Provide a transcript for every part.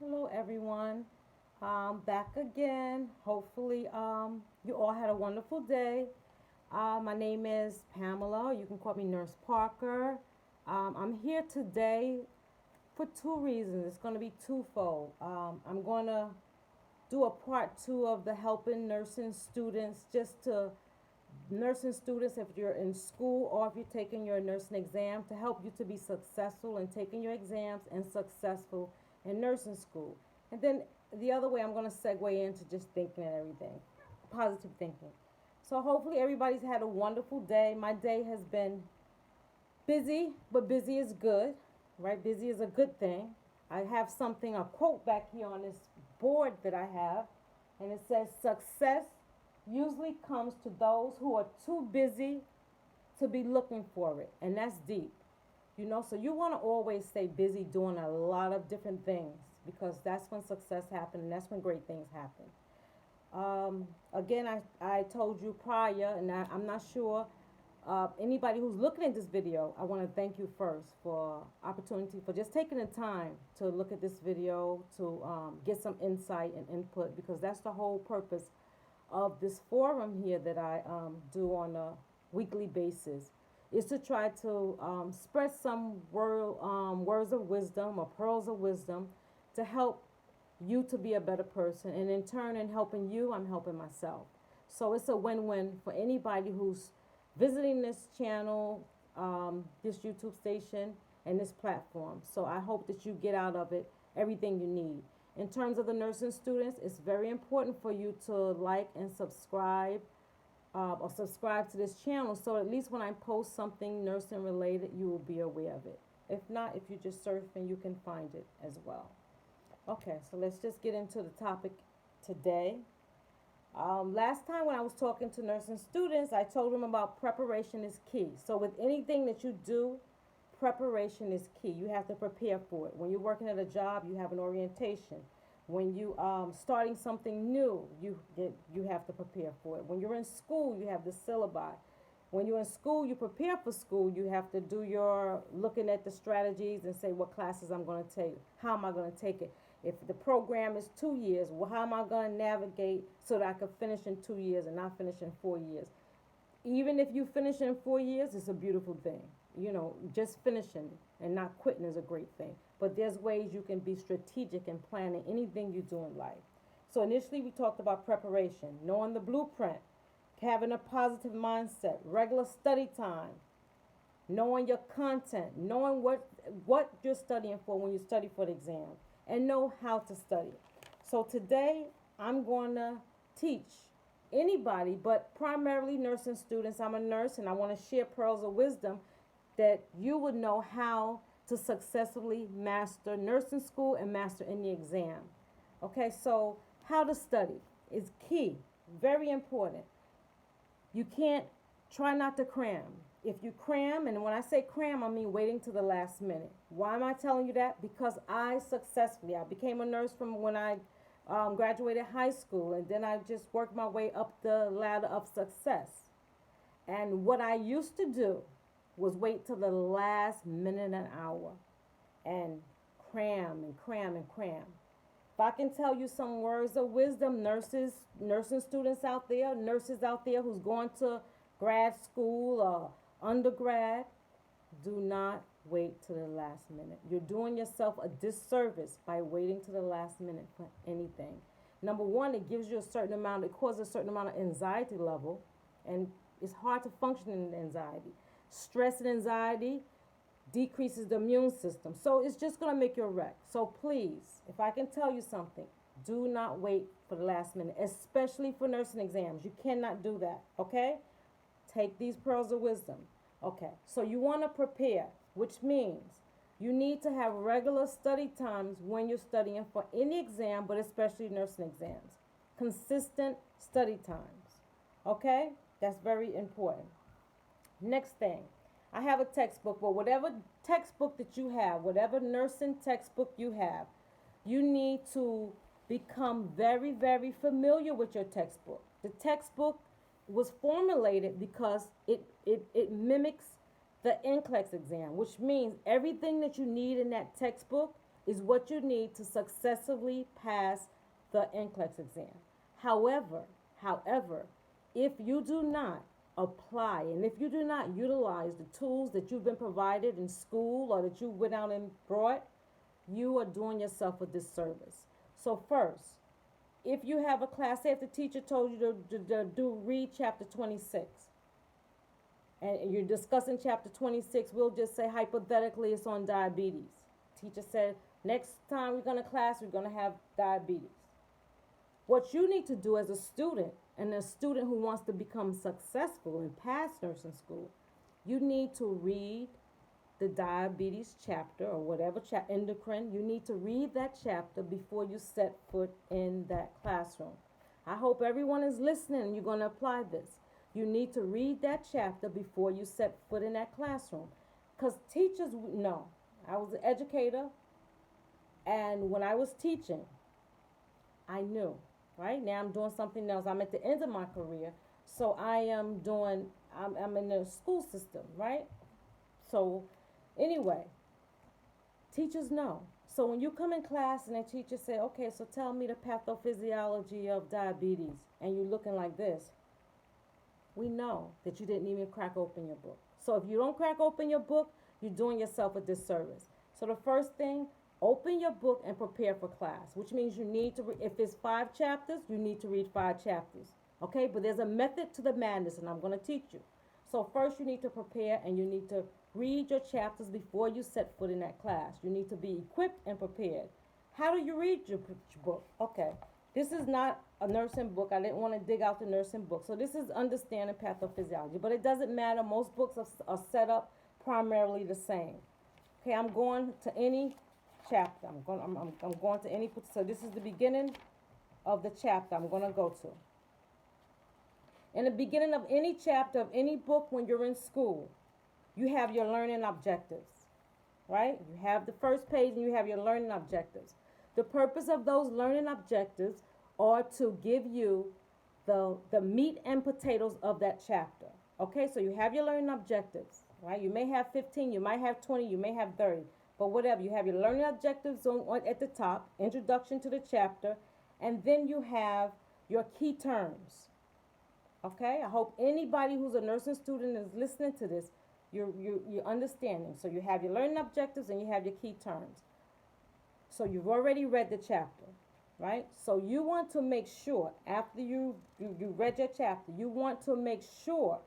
Hello, everyone. Back again. Hopefully, you all had a wonderful day. My name is Pamela. You can call me Nurse Parker. I'm here today for two reasons. It's going to be twofold. I'm going to do a part two of the helping nursing students, just to nursing students if you're in school or if you're taking your nursing exam, to help you to be successful in taking your exams and successful in nursing school. And then the other way, I'm going to segue into just thinking and everything, positive thinking. So hopefully everybody's had a wonderful day. My day has been busy, but busy is good, right? Busy is a good thing. I have something, a quote back here on this board that I have, and it says, "Success usually comes to those who are too busy to be looking for it." And that's deep, so you want to always stay busy doing a lot of different things, because that's when success happens and that's when great things happen. Again, I told you prior, and I'm not sure, anybody who's looking at this video, I want to thank you first for opportunity, for just taking the time to look at this video, to get some insight and input, because that's the whole purpose of this forum here that I do on a weekly basis, is to try to spread some words of wisdom or pearls of wisdom to help you to be a better person. And in turn, in helping you, I'm helping myself. So it's a win-win for anybody who's visiting this channel, this YouTube station, and this platform. So I hope that you get out of it everything you need. In terms of the nursing students, it's very important for you to like and subscribe, or subscribe to this channel, so at least when I post something nursing related, you will be aware of it. If not, if you just surf, and you can find it as well. Okay, so let's just get into the topic today. Last time when I was talking to nursing students, I told them about preparation is key. So with anything that you do, preparation is key. You have to prepare for it. When you're working at a job, you have an orientation. When you starting something new, you have to prepare for it. When you're in school, you have the syllabi. When you're in school, you prepare for school. You have to do your looking at the strategies and say, what classes I'm going to take, how am I going to take it. If the program is 2 years, well, how am I going to navigate so that I can finish in 2 years and not finish in 4 years? Even if you finish in 4 years, it's a beautiful thing. Just finishing and not quitting is a great thing. But there's ways you can be strategic in planning anything you do in life. So initially we talked about preparation, knowing the blueprint, having a positive mindset, regular study time, knowing your content, knowing what you're studying for when you study for the exam, and know how to study. So today I'm going to teach anybody, but primarily nursing students. I'm a nurse, and I want to share pearls of wisdom that you would know how to successfully master nursing school and master any exam. Okay, so how to study is key, very important. You can't, try not to cram. If you cram, and when I say cram, I mean waiting to the last minute. Why am I telling you that? Because I became a nurse from when I graduated high school, and then I just worked my way up the ladder of success. And what I used to do was wait till the last minute and hour and cram and cram and cram. If I can tell you some words of wisdom, nursing students out there, nurses out there who's going to grad school or undergrad, do not wait to the last minute. You're doing yourself a disservice by waiting to the last minute for anything. Number one, it causes a certain amount of anxiety level, and it's hard to function in anxiety. Stress and anxiety decreases the immune system. So it's just going to make you a wreck. So please, if I can tell you something, do not wait for the last minute, especially for nursing exams. You cannot do that, okay? Take these pearls of wisdom. Okay, so you want to prepare, which means you need to have regular study times when you're studying for any exam, but especially nursing exams. Consistent study times, okay? That's very important. Next thing, I have a textbook, but whatever textbook that you have, whatever nursing textbook you have, you need to become very, very familiar with your textbook. The textbook was formulated because it mimics the NCLEX exam, which means everything that you need in that textbook is what you need to successfully pass the NCLEX exam. However, however, if you do not apply and if you do not utilize the tools that you've been provided in school or that you went out and brought, you are doing yourself a disservice. So first, if you have a class, say if the teacher told you to do read chapter 26, and you're discussing chapter 26, we'll just say hypothetically it's on diabetes. Teacher said, next time we're going to class, we're going to have diabetes. What you need to do as a student, and a student who wants to become successful and pass nursing school, you need to read the diabetes chapter or whatever endocrine. You need to read that chapter before you set foot in that classroom. I hope everyone is listening and you're going to apply this. You need to read that chapter before you set foot in that classroom. Because teachers know. I was an educator, and when I was teaching, I knew. Right now I'm doing something else. I'm at the end of my career, so I'm in the school system, right? So anyway, teachers know. So when you come in class and the teacher say, okay, so tell me the pathophysiology of diabetes, and you're looking like this, we know that you didn't even crack open your book. So if you don't crack open your book, you're doing yourself a disservice. So the first thing, open your book and prepare for class, which means you need to, if it's 5 chapters, you need to read 5 chapters. Okay, but there's a method to the madness, and I'm going to teach you. So first you need to prepare, and you need to read your chapters before you set foot in that class. You need to be equipped and prepared. How do you read your book? Okay, this is not a nursing book. I didn't want to dig out the nursing book. So this is understanding pathophysiology, but it doesn't matter. Most books are set up primarily the same. Okay, I'm going to any chapter. I'm going to any, so this is the beginning of the chapter I'm going to go to. In the beginning of any chapter of any book when you're in school, you have your learning objectives, right? You have the first page and you have your learning objectives. The purpose of those learning objectives are to give you the meat and potatoes of that chapter. Okay, so you have your learning objectives, right? You may have 15, you might have 20, you may have 30, but whatever. You have your learning objectives at the top, introduction to the chapter, and then you have your key terms. Okay, I hope anybody who's a nursing student is listening to this, you're understanding. So you have your learning objectives and you have your key terms. So you've already read the chapter, right? So you want to make sure after you read your chapter, you want to make sure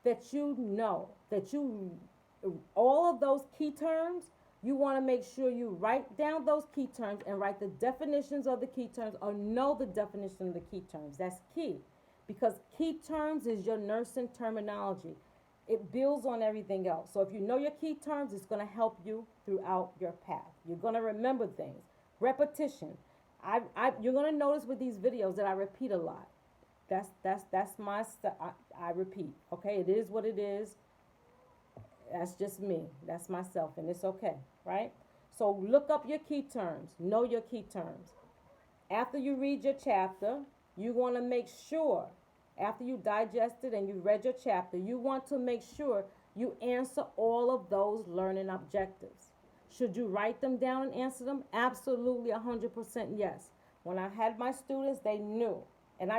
that you know that all of those key terms, you want to make sure you write down those key terms and write the definitions of the key terms or know the definition of the key terms. That's key, because key terms is your nursing terminology. It builds on everything else. So if you know your key terms, it's going to help you throughout your path. You're going to remember things. Repetition. You're going to notice with these videos that I repeat a lot. That's my I repeat. Okay, it is what it is. That's just me. That's myself, and it's okay, right? So look up your key terms. Know your key terms. After you read your chapter, you want to make sure, after you digest it and you read your chapter, you want to make sure you answer all of those learning objectives. Should you write them down and answer them? Absolutely, 100% yes. When I had my students, they knew. And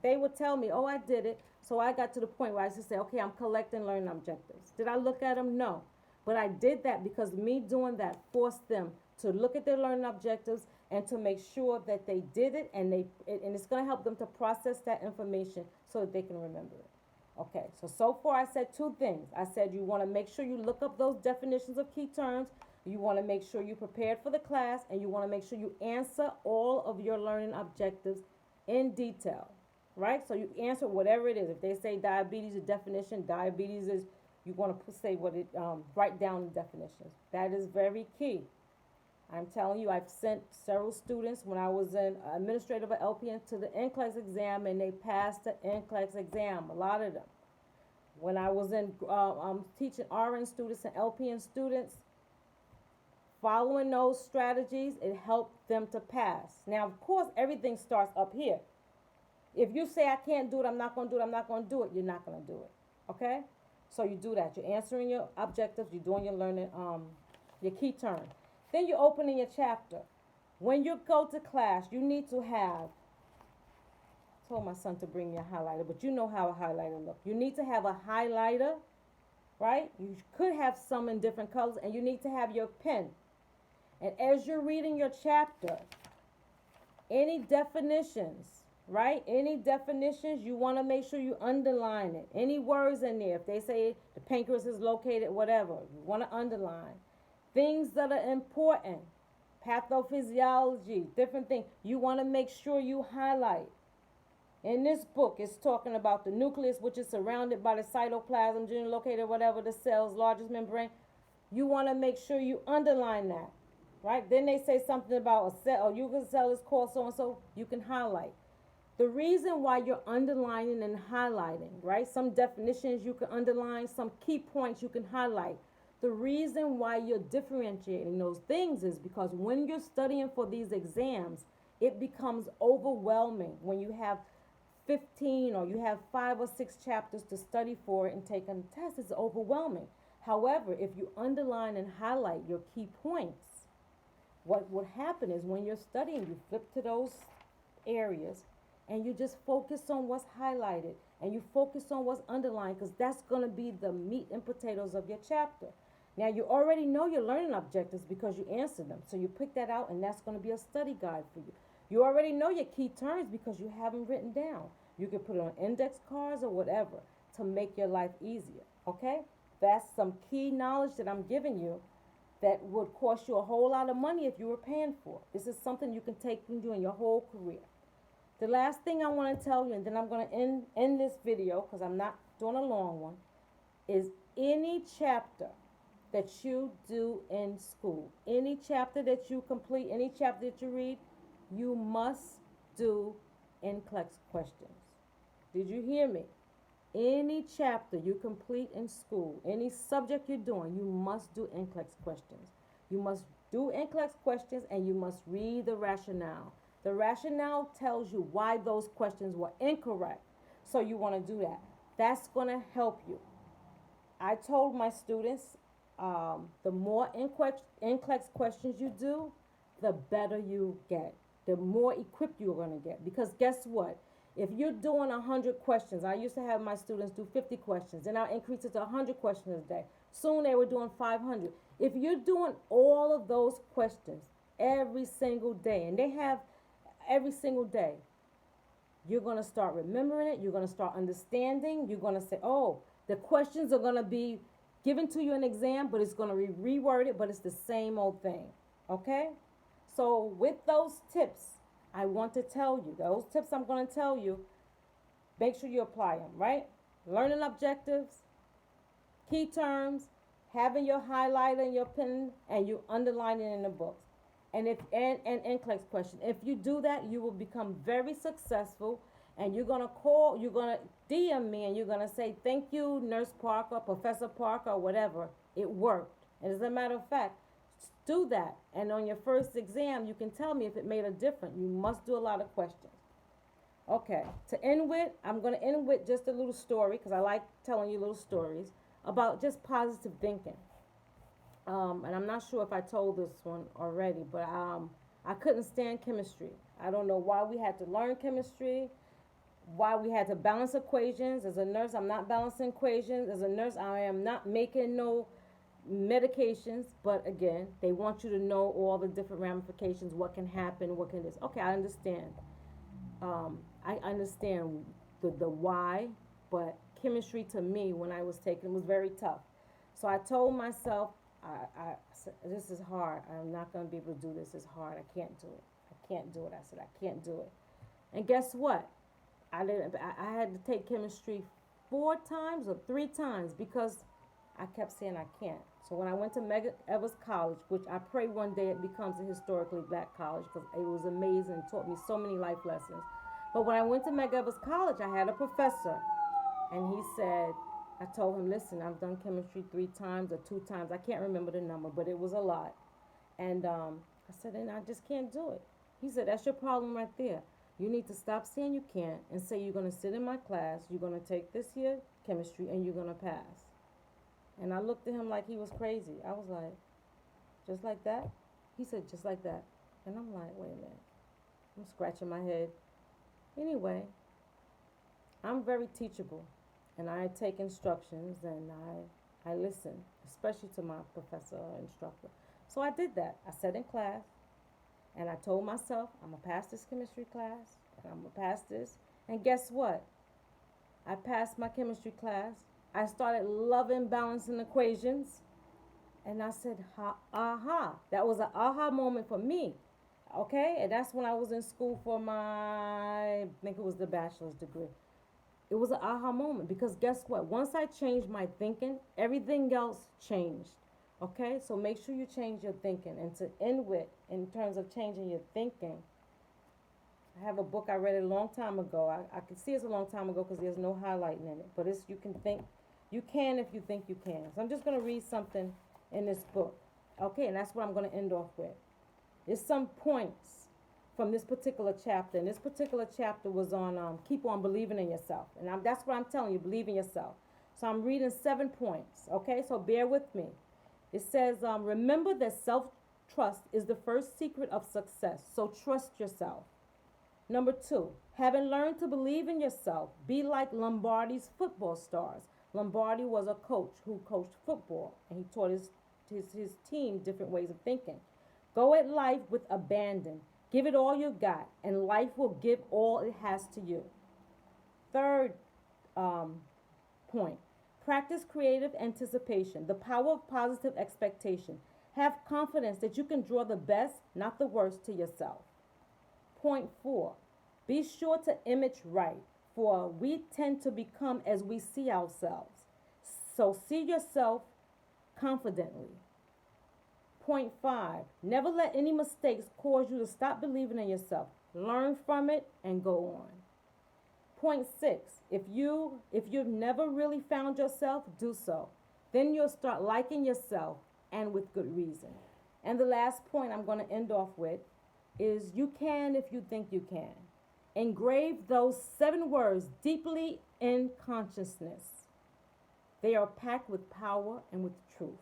they would tell me, oh, I did it. So I got to the point where I used to say, okay, I'm collecting learning objectives. Did I look at them? No. But I did that because me doing that forced them to look at their learning objectives and to make sure that they did it, and it's going to help them to process that information so that they can remember it. Okay, so far I said 2 things. I said you want to make sure you look up those definitions of key terms. You want to make sure you're prepared for the class, and you want to make sure you answer all of your learning objectives in detail, right? So you answer whatever it is. If they say diabetes, the definition, diabetes is, you want to say write down the definitions. That is very key. I'm telling you, I've sent several students when I was an administrative at LPN to the NCLEX exam, and they passed the NCLEX exam, a lot of them. When I was teaching RN students and LPN students, following those strategies, it helped them to pass. Now, of course, everything starts up here. If you say, I can't do it, I'm not going to do it, I'm not going to do it, you're not going to do it, okay? So you do that. You're answering your objectives, you're doing your learning, your key term. Then you open in your chapter. When you go to class, you need to have, I told my son to bring me a highlighter, but you know how a highlighter looks. You need to have a highlighter, right? You could have some in different colors, and you need to have your pen. And as you're reading your chapter, any definitions, right? Any definitions, you want to make sure you underline it. Any words in there, if they say the pancreas is located, whatever, you want to underline. Things that are important, pathophysiology, different things, you want to make sure you highlight. In this book, it's talking about the nucleus, which is surrounded by the cytoplasm, generally located whatever the cell's largest membrane. You want to make sure you underline that, right? Then they say something about a cell, or you can cell is called so and so. You can highlight. The reason why you're underlining and highlighting, right? Some definitions you can underline, some key points you can highlight. The reason why you're differentiating those things is because when you're studying for these exams, it becomes overwhelming when you have 15 or you have 5 or 6 chapters to study for and take a test. It's overwhelming. However, if you underline and highlight your key points, what would happen is when you're studying, you flip to those areas and you just focus on what's highlighted and you focus on what's underlined, because that's going to be the meat and potatoes of your chapter. Now, you already know your learning objectives because you answered them. So you pick that out, and that's going to be a study guide for you. You already know your key terms because you have them written down. You can put it on index cards or whatever to make your life easier, okay? That's some key knowledge that I'm giving you that would cost you a whole lot of money if you were paying for. This is something you can take with you in your whole career. The last thing I want to tell you, and then I'm going to end this video because I'm not doing a long one, is any chapter that you do in school, any chapter that you complete, any chapter that you read, you must do NCLEX questions. Did you hear me? Any chapter you complete in school, any subject you're doing, you must do NCLEX questions. You must do NCLEX questions, and you must read the rationale. The rationale tells you why those questions were incorrect. So you want to do that. That's going to help you. I told my students, the more NCLEX questions you do, the better you get. The more equipped you're going to get. Because guess what? If you're doing 100 questions, I used to have my students do 50 questions, and I'll increase it to 100 questions a day. Soon they were doing 500. If you're doing all of those questions every single day, and they have every single day, you're going to start remembering it. You're going to start understanding. You're going to say, oh, the questions are going to be given to you in exam, but it's going to be reworded, but it's the same old thing. Okay? So with those tips, I want to tell you, those tips I'm going to tell you, make sure you apply them, right? Learning objectives, key terms, having your highlighter and your pen, and you underline it in the books. And NCLEX question. If you do that, you will become very successful, and you're going to DM me, and you're going to say, thank you, Nurse Parker, Professor Parker, or whatever. It worked. And as a matter of fact, do that. And on your first exam, you can tell me if it made a difference. You must do a lot of questions. Okay, to end with, I'm going to end with just a little story, because I like telling you little stories about just positive thinking. And I'm not sure if I told this one already, but I couldn't stand chemistry. I don't know why we had to learn chemistry, why we had to balance equations. As a nurse, I'm not balancing equations. As a nurse, I am not making no medications. But again, they want you to know all the different ramifications, what can happen, what can this. Okay, I understand. I understand the why, but chemistry to me, when I was taking it, was very tough. So I told myself, this is hard. I'm not going to be able to do this. It's hard. I can't do it. I can't do it. I said, I can't do it. And guess what? I had to take chemistry 4 times or 3 times because I kept saying I can't. So when I went to Medgar Evers College, which I pray one day it becomes a historically black college because it was amazing and taught me so many life lessons. But when I went to Medgar Evers College, I had a professor, and he said, I told him, listen, I've done chemistry 3 times or 2 times. I can't remember the number, but it was a lot. And I said, and I just can't do it. He said, that's your problem right there. You need to stop saying you can't and say you're going to sit in my class, you're going to take this here chemistry, and you're going to pass. And I looked at him like he was crazy. I was like, just like that? He said, just like that. And I'm like, wait a minute. I'm scratching my head. Anyway, I'm very teachable, and I take instructions, and I listen, especially to my professor or instructor. So I did that. I sat in class, and I told myself, I'm going to pass this chemistry class, and I'm going to pass this. And guess what? I passed my chemistry class. I started loving balancing equations. And I said, ha, aha. That was an aha moment for me. Okay? And that's when I was in school for my, I think it was the bachelor's degree. It was an aha moment because guess what? Once I changed my thinking, everything else changed. Okay? So make sure you change your thinking. And to end with, in terms of changing your thinking, I have a book I read a long time ago. I can see it's a long time ago because there's no highlighting in it. But it's you can think, you can if you think you can. So I'm just going to read something in this book. Okay, and that's what I'm going to end off with. There's some points from this particular chapter. And this particular chapter was on keep on believing in yourself. And that's what I'm telling you, believe in yourself. So I'm reading 7 points. Okay, so bear with me. It says, remember that self-trust is the first secret of success. So trust yourself. Number 2, having learned to believe in yourself, be like Lombardi's football stars. Lombardi was a coach who coached football, and he taught his team different ways of thinking. Go at life with abandon. Give it all you got, and life will give all it has to you. Third point, practice creative anticipation, the power of positive expectation. Have confidence that you can draw the best, not the worst, to yourself. Point 4, be sure to image right, for we tend to become as we see ourselves. So see yourself confidently. Point 5, never let any mistakes cause you to stop believing in yourself. Learn from it and go on. Point 6, if you've never really found yourself, do so. Then you'll start liking yourself, and with good reason. And the last point I'm going to end off with is you can if you think you can. Engrave those 7 words deeply in consciousness. They are packed with power and with truth.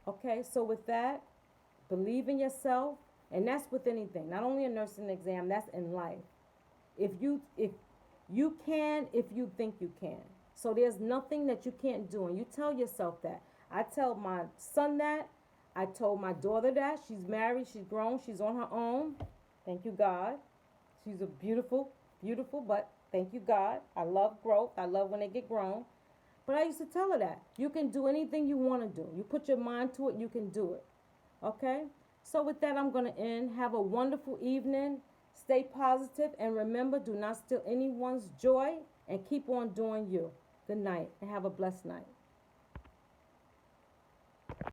Okay, so with that, believe in yourself, and that's with anything. Not only a nursing exam, that's in life. If you can, if you think you can. So there's nothing that you can't do, and you tell yourself that. I tell my son that. I told my daughter that. She's married, she's grown, she's on her own. Thank you, God. She's a beautiful, but thank you, God. I love growth. I love when they get grown. But I used to tell her that. You can do anything you want to do. You put your mind to it, you can do it. Okay? So with that, I'm going to end. Have a wonderful evening. Stay positive. And remember, do not steal anyone's joy. And keep on doing you. Good night. And have a blessed night.